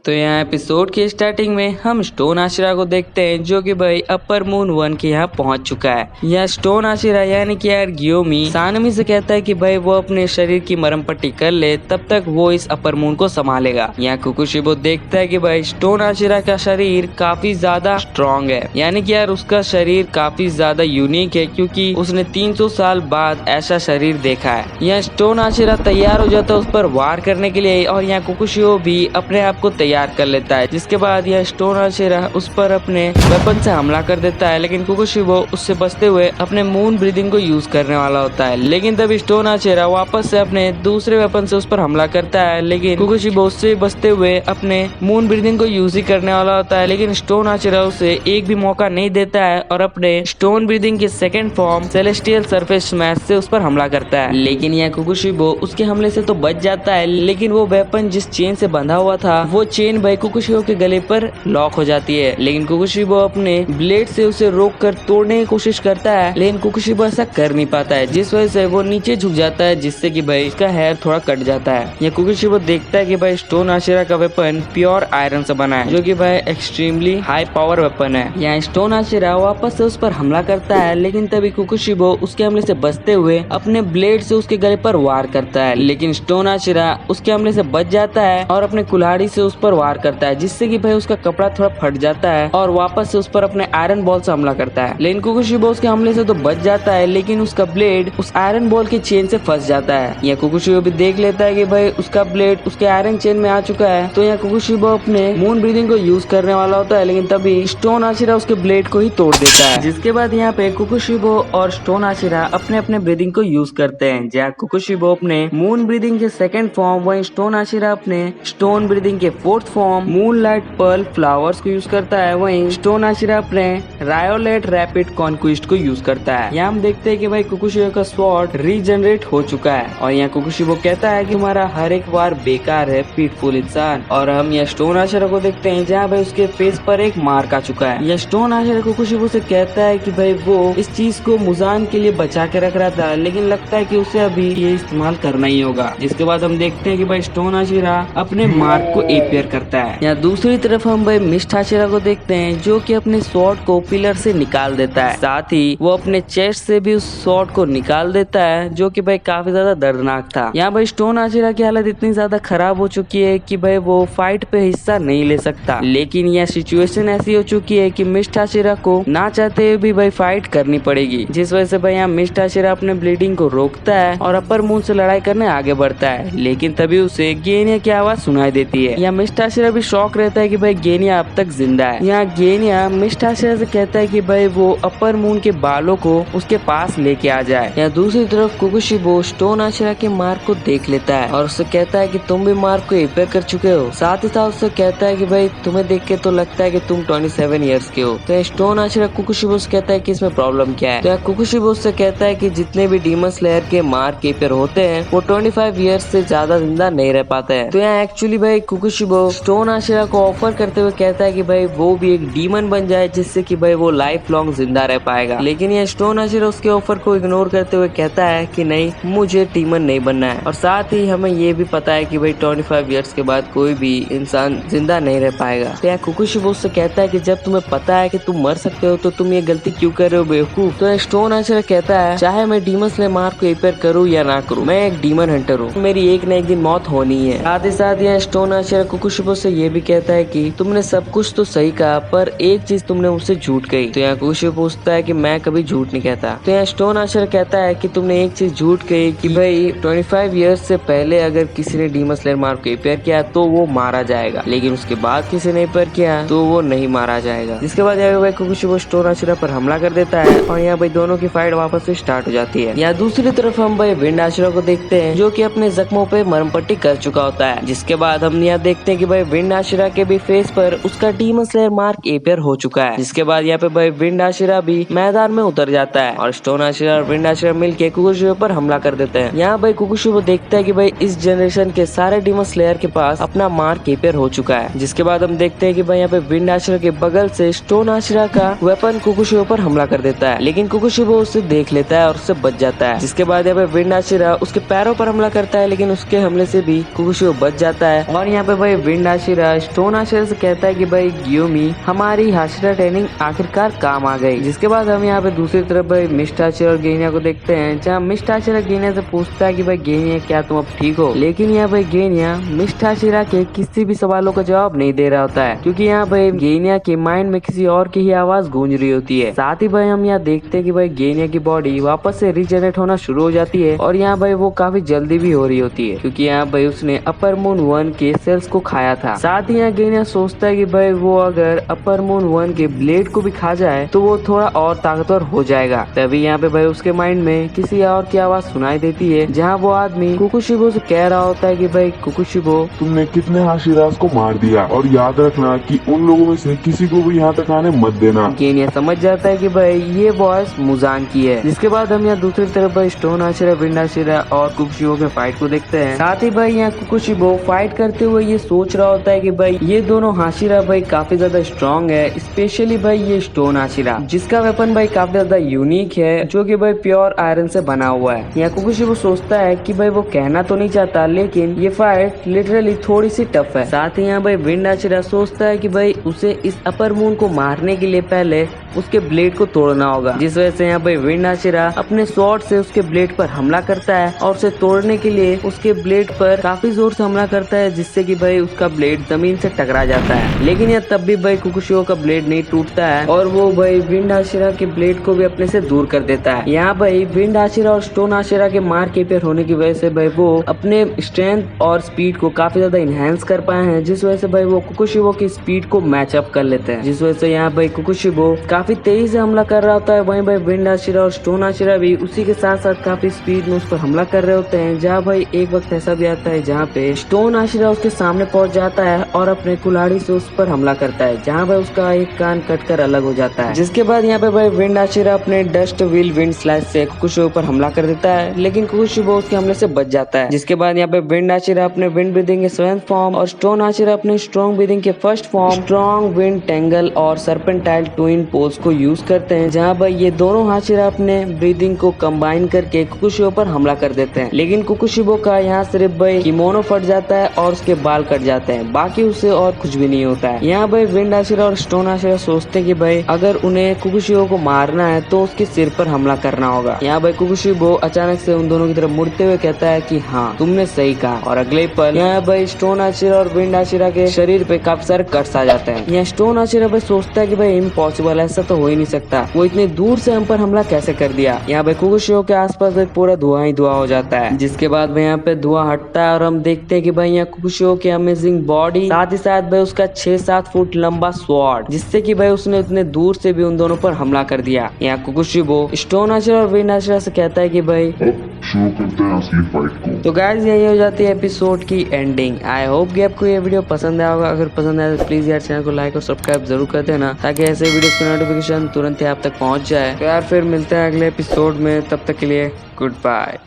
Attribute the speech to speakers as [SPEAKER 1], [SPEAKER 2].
[SPEAKER 1] तो यहाँ एपिसोड की स्टार्टिंग में हम स्टोन आशिरा को देखते हैं जो कि भाई अपर मून 1 के यहाँ पहुंच चुका है। यह स्टोन आशिरा यानी कि यार गियोमी सानमी से कहता है कि भाई वो अपने शरीर की मरहम पट्टी कर ले, तब तक वो इस अपर मून को संभालेगा। यहाँ कुकुशिबो देखता है कि भाई स्टोन आशिरा का शरीर काफी ज्यादा स्ट्रॉन्ग है, यानी कि यार उसका शरीर काफी ज्यादा यूनिक है क्योंकि उसने 300 साल बाद ऐसा शरीर देखा है। यहाँ स्टोन आशिरा तैयार हो जाता है उस पर वार करने के लिए और यहाँ कुकुशिबो भी अपने आप को तैयार कर लेता है, जिसके बाद यह स्टोन आशिरा उस पर अपने वेपन से हमला कर देता है। लेकिन कुकुशिबो उससे बचते हुए अपने मून ब्रीदिंग को यूज करने वाला होता है, लेकिन तभी स्टोन आशिरा वापस से अपने दूसरे वेपन से उस पर हमला करता है। लेकिन कुकुशिबो उससे बचते हुए अपने मून ब्रीदिंग को यूज ही करने वाला होता है, लेकिन स्टोन आशिरा उसे एक भी मौका नहीं देता है और अपने स्टोन ब्रीदिंग के second form celestial surface smash से उस पर हमला करता है। लेकिन यह कुकुशिबो उसके हमले से तो बच जाता है, लेकिन वो वेपन जिस चेन से बंधा हुआ था वो चेन भाई कुकुशिबो के गले पर लॉक हो जाती है। लेकिन कुकुशिबो अपने ब्लेड से उसे रोककर तोड़ने की कोशिश करता है, लेकिन कुकुशिबो ऐसा कर नहीं पाता है, जिस वजह से वो नीचे झुक जाता है, जिससे कि भाई उसका हेयर थोड़ा कट जाता है। यह कुकुशिबो देखता है कि भाई स्टोन आशिरा का वेपन प्योर आयरन से बना है, जो कि भाई एक्सट्रीमली हाई पावर वेपन है। यहाँ स्टोन आशिरा वापस से उस पर हमला करता है, लेकिन तभी कुकुशिबो उसके हमले से बचते हुए अपने ब्लेड से उसके गले पर वार करता है। लेकिन स्टोन आशिरा उसके हमले से बच जाता है और अपने कुल्हाड़ी से उस पर वार करता है, जिससे कि भाई उसका कपड़ा थोड़ा फट जाता है और वापस से उस पर अपने आयरन बॉल से हमला करता है। लेकिन कुकुशिबो उसके हमले से तो बच जाता है, लेकिन उसका ब्लेड उस आयरन बॉल के चेन से फंस जाता है। यह कुकुशिबो भी देख लेता है कि भाई उसका ब्लेड उसके आयरन चेन में आ चुका है, तो यह कुकुशिबो अपने मून ब्रीदिंग को यूज करने वाला होता है, लेकिन तभी स्टोन आशिरा उसके ब्लेड को ही तोड़ देता है। जिसके बाद यहाँ पे कुकुशिबो और स्टोन आशिरा अपने अपने ब्रीदिंग को यूज करते हैं। जहाँ कुकुशिबो अपने मून ब्रीदिंग के सेकंड फॉर्म, वहीं स्टोन आशिरा अपने स्टोन ब्रीदिंग के fourth form moonlight pearl flowers को यूज करता है। वहीं स्टोन आशिरा अपने रायोलेट रैपिड कॉन्क्विस्ट को यूज करता है। यहाँ हम देखते हैं कि भाई कुकुशिबो का स्वॉर्ड रीजनरेट हो चुका है और यहाँ कुकुशिबो कहता है कि हमारा हर एक बार बेकार है पीठफुल इंसान। और हम यह स्टोन आशिरा को देखते हैं जहाँ भाई उसके फेस पर एक मार्क आ चुका है। यह स्टोन आशिरा कुकुशिबो से कहता है कि भाई वो इस चीज को मुजान के लिए बचा के रख रहा था, लेकिन लगता है कि उसे अभी ये इस्तेमाल करना ही होगा। जिसके बाद हम देखते हैं कि भाई स्टोन आशिरा अपने मार्क को एपियर करता है। यहाँ दूसरी तरफ हम भाई मिस्ट आशिरा को देखते हैं जो कि अपने स्वॉर्ड को पिलर से निकाल देता है, साथ ही वो अपने चेस्ट से भी उस स्वॉर्ड को निकाल देता है, जो कि भाई काफी ज्यादा दर्दनाक था। यहाँ भाई स्टोन आशिरा की हालत इतनी ज्यादा खराब हो चुकी है कि भाई वो फाइट पे हिस्सा नहीं ले सकता, लेकिन यह सिचुएशन ऐसी हो चुकी है कि मिस्ट आशिरा को ना चाहते हुए भी भाई फाइट करनी पड़ेगी, जिस वजह से भाई यहाँ मिस्ट आशिरा अपने ब्लीडिंग को रोकता है और अपर मून से लड़ाई करने आगे बढ़ता है। लेकिन तभी उसे गेनिया की आवाज सुनाई देती है। यहाँ मिस्ट आशिरा भी शॉक रहता है कि भाई गेनिया अब तक जिंदा है। यहाँ गेनिया मिस्ट आशिरा से कहता है कि भाई वो अपर मून के बालों को उसके पास लेके आ जाए। यहाँ दूसरी तरफ कुकुशिबो स्टोन आशिरा के मार्क को देख लेता है और उससे कहता है कि तुम भी मार्क को एपियर कर चुके हो। साथ ही साथ उससे कहता है कि भाई तुम्हें देख के तो लगता है कि तुम 27 ईयर्स के हो। तो स्टोन आशिरा कुकुशिबो से कहता है कि इसमें प्रॉब्लम क्या है। तो कुकुशिबो से कहता है कि जितने भी डीमन स्लेयर के मार्क एपियर होते हैं वो 25 ईयर्स से ज्यादा जिंदा नहीं रह पाते हैं। तो यहाँ एक्चुअली भाई कुकुशिबो स्टोन आशिरा को ऑफर करते हुए कहता है कि भाई वो भी एक डीमन बन जाए, जिससे कि भाई वो लाइफ लॉन्ग जिंदा रह पाएगा। लेकिन ये स्टोन आशिरा उसके ऑफर को इग्नोर करते हुए कहता है कि नहीं, मुझे डीमन नहीं बनना है। और साथ ही हमें ये भी पता है कि भाई 25 ईयर्स के बाद कोई भी इंसान जिंदा नहीं रह पाएगा। तो यहाँ कुकुशिबो उससे कहता है कि जब तुम्हें पता है कि तुम मर सकते हो तो तुम ये गलती क्यों कर रहे हो बेवकूफ। तो स्टोन आशिरा कहता है चाहे मैं डीमन स्लेयर मार्क को एपियर करूँ या ना करूँ, मैं एक डीमन हंटर हूँ, मेरी एक न एक दिन मौत होनी है। साथ ही साथ यह स्टोन आशिरा कुकुशिबो से ये भी कहता है कि तुमने सब कुछ तो सही कहा, पर एक चीज तुमने मुझसे झूठ कही। तो यहाँ कुकुशिबो पूछता है कि मैं कभी झूठ नहीं कहता। तो यहाँ स्टोन आशिरा कहता है कि तुमने एक चीज झूठ कही कि भाई 25 ईयर्स से पहले अगर किसी ने डीमन स्लेयर मार्क को एपियर किया तो वो मारा जाएगा, लेकिन उसके बाद किसी ने एपियर किया तो वो नहीं मारा जाएगा। जिसके बाद यहाँ भाई कुकुशिबो स्टोन आशिरा पर हमला कर देता है और यहाँ भाई दोनों की फाइट वापस से स्टार्ट हो जाती है। यहाँ दूसरी तरफ हम भाई विंड आशिरा को देखते हैं जो कि अपने जख्मों पे मरहम पट्टी कर चुका होता है। जिसके बाद हम यहाँ देखते हैं कि भाई विंड आशिरा के भी फेस पर उसका डीमन स्लेयर मार्क एपियर हो चुका है। जिसके बाद यहाँ पे भाई विंड आशिरा भी मैदान में उतर जाता है और स्टोन आशिरा और विंड आशिरा मिलकर कुकुशिबो पर हमला कर देते हैं। यहाँ भाई कुकुशिबो देखता है कि भाई इस जनरेशन के सारे डीमन स्लेयर के पास अपना मार्क एपियर हो चुका है। जिसके बाद हम देखते हैं कि भाई यहाँ पे विंड आशिरा के बगल से स्टोन आशिरा का वेपन कुकुशिबो पर हमला कर देता है, लेकिन कुकुशिबो उसे देख लेता है और उससे बच जाता है। जिसके बाद यहाँ पे विंड आशिरा उसके पैरों पर हमला करता है, लेकिन उसके हमले से भी कुकुशिबो बच जाता है। और यहाँ पे भाई wind wind Hashira stone Hashira से कहता है कि भाई गियोमी हमारी हाशिरा ट्रेनिंग आखिरकार काम आ गई। जिसके बाद हम यहाँ पे दूसरी तरफ भाई मिस्ट हाशिरा और गेनिया को देखते हैं, जहाँ मिस्ट हाशिरा गेनिया से पूछता है कि भाई गेनिया क्या तुम अब ठीक हो, लेकिन यहाँ भाई गेनिया मिस्ट हाशिरा के किसी भी सवालों का जवाब नहीं दे रहा होता है, क्योंकि यहाँ भाई गेनिया के माइंड में किसी और की ही आवाज गूंज रही होती है। साथ ही भाई हम यहाँ देखते हैं कि भाई गेनिया की बॉडी वापस से रिजनरेट होना शुरू हो जाती है और यहाँ भाई वो काफी जल्दी भी हो रही होती है, क्योंकि यहाँ भाई उसने अपर मून 1 के सेल्स को खाया था। साथ ही यहाँ गेनिया सोचता है कि भाई वो अगर अपर मून 1 के ब्लेड को भी खा जाए तो वो थोड़ा और ताकतवर हो जाएगा। तभी यहाँ पे भाई उसके माइंड में किसी और की आवाज सुनाई देती है, जहाँ वो आदमी कुकुशिबो से कह रहा होता है कि भाई कुकुशिबो
[SPEAKER 2] तुमने कितने हाशिरास को मार दिया और याद रखना कि उन लोगों में से किसी को भी यहाँ तक आने मत देना।
[SPEAKER 1] गेनिया समझ जाता है कि भाई ये वॉइस मुजान की है। जिसके बाद हम यहाँ दूसरी तरफ भाई स्टोन हाशिरा, विंड हाशिरा और कुकुशिबो के फाइट को देखते हैं। साथ ही भाई यहाँ कुकुशिबो फाइट करते हुए ये सोच रहा होता है कि भाई ये दोनों हाशिरा भाई काफी ज्यादा स्ट्रॉन्ग है, स्पेशली भाई ये स्टोन हाशिरा जिसका वेपन भाई काफी ज्यादा यूनिक है, जो कि भाई प्योर आयरन से बना हुआ है। यहाँ कुकुशिबो सोचता है कि भाई वो कहना तो नहीं चाहता, लेकिन ये फाइट लिटरली थोड़ी सी टफ है। साथ ही यहाँ भाई विंड हाशिरा सोचता है कि भाई उसे इस अपर मून को मारने के लिए पहले उसके ब्लेड को तोड़ना होगा, जिस वजह से यहाँ भाई विंड हाशिरा अपने स्वॉर्ड से उसके ब्लेड पर हमला करता है और उसे तोड़ने के लिए उसके ब्लेड पर काफी जोर से हमला करता है, जिससे कि भाई उसका ब्लेड जमीन से टकरा जाता है। लेकिन यह तब भी भाई कुकुशिबो का ब्लेड नहीं टूटता है और वो भाई विंड हाशिरा के ब्लेड को भी अपने से दूर कर देता है। यहाँ भाई विंड हाशिरा और स्टोन हाशिरा के मार के पेयर होने की वजह से भाई वो अपने स्ट्रेंथ और स्पीड को काफी ज्यादा इनहेंस कर पाए हैं, जिस वजह से भाई वो कुकुशिबो की स्पीड को मैच अप कर लेते हैं, जिस वजह से यहाँ भाई कुकुशिबो काफी तेजी से हमला कर रहा होता है। वहीं भाई विंड हाशिरा और स्टोन हाशिरा भी उसी के साथ साथ काफी स्पीड में उस पर हमला कर रहे होते हैं। जहाँ भाई एक वक्त ऐसा भी आता है जहाँ पे स्टोन हाशिरा उसके सामने पहुंच जाता है और अपने कुल्हाड़ी से उस पर हमला करता है, जहाँ भाई उसका एक कान कटकर अलग हो जाता है। जिसके बाद यहाँ पे भाई विंड हाशिरा अपने डस्ट व्हील विंड स्लैश से कुकुशिबो पर हमला कर देता है, लेकिन कुकुशिबो उसके हमले से बच जाता है। जिसके बाद यहाँ पे विंड हाशिरा अपने विंड ब्रीदिंग के 7th फॉर्म और स्टोन हाशिरा अपने स्ट्रॉन्ग ब्रीदिंग के 1st form strong wind tangle और सर्पेंटाइल ट्विन पोल्स को यूज करते हैं, जहाँ भाई ये दोनों हाशिरा अपने ब्रीदिंग को कंबाइन करके कुकुशिबो पर हमला कर देते हैं। लेकिन कुकुशिबो का यहाँ सिर्फ भाई किमोनो फट जाता है और उसके बाल कट जाते हैं, बाकी उससे और कुछ भी नहीं होता है। यहाँ भाई विंड हाशिरा और स्टोन हाशिरा सोचते हैं कि भाई अगर उन्हें कुकुशिबो को मारना है तो उसके सिर पर हमला करना होगा। यहाँ भाई कुकुशिबो अचानक से उन दोनों की तरफ मुड़ते हुए कहता है कि हाँ तुमने सही कहा, और अगले पल यहाँ भाई स्टोन हाशिरा और विंड हाशिरा के शरीर पे काफी सारे कट्स आ जाते हैं। यहाँ स्टोन हाशिरा भाई सोचता है कि भाई इम्पॉसिबल, ऐसा तो हो ही नहीं सकता, वो इतनी दूर से हम पर हमला कैसे कर दिया। यहाँ भाई कुकुशिबो के आसपास भाई पूरा धुआं ही धुआं हो जाता है। जिसके बाद भाई यहाँ पे धुआं हटता है और हम देखते हैं कि भाई यहाँ कुकुशिबो की अमेजिंग बॉडी, साथ ही साथ भाई उसका 6-7 फुट लंबा स्वॉर्ड, जिससे कि भाई उसने इतने दूर से भी उन दोनों पर हमला कर दिया। यहाँ कुकुशिबो स्टोन हाशिरा और विंड हाशिरा से कहता है कि भाई
[SPEAKER 2] अब शुरू करते हैं असली फाइट को।
[SPEAKER 1] तो गाइस यही हो जाती है एपिसोड की एंडिंग। आई होप कि आपको ये वीडियो पसंद आया होगा। अगर पसंद आया तो प्लीज यार चैनल को लाइक और सब्सक्राइब जरूर कर देना, ताकि ऐसे वीडियोस की नोटिफिकेशन तुरंत ही आप तक पहुंच जाए। तो यार फिर मिलते हैं अगले एपिसोड में, तब तक के लिए गुड बाय।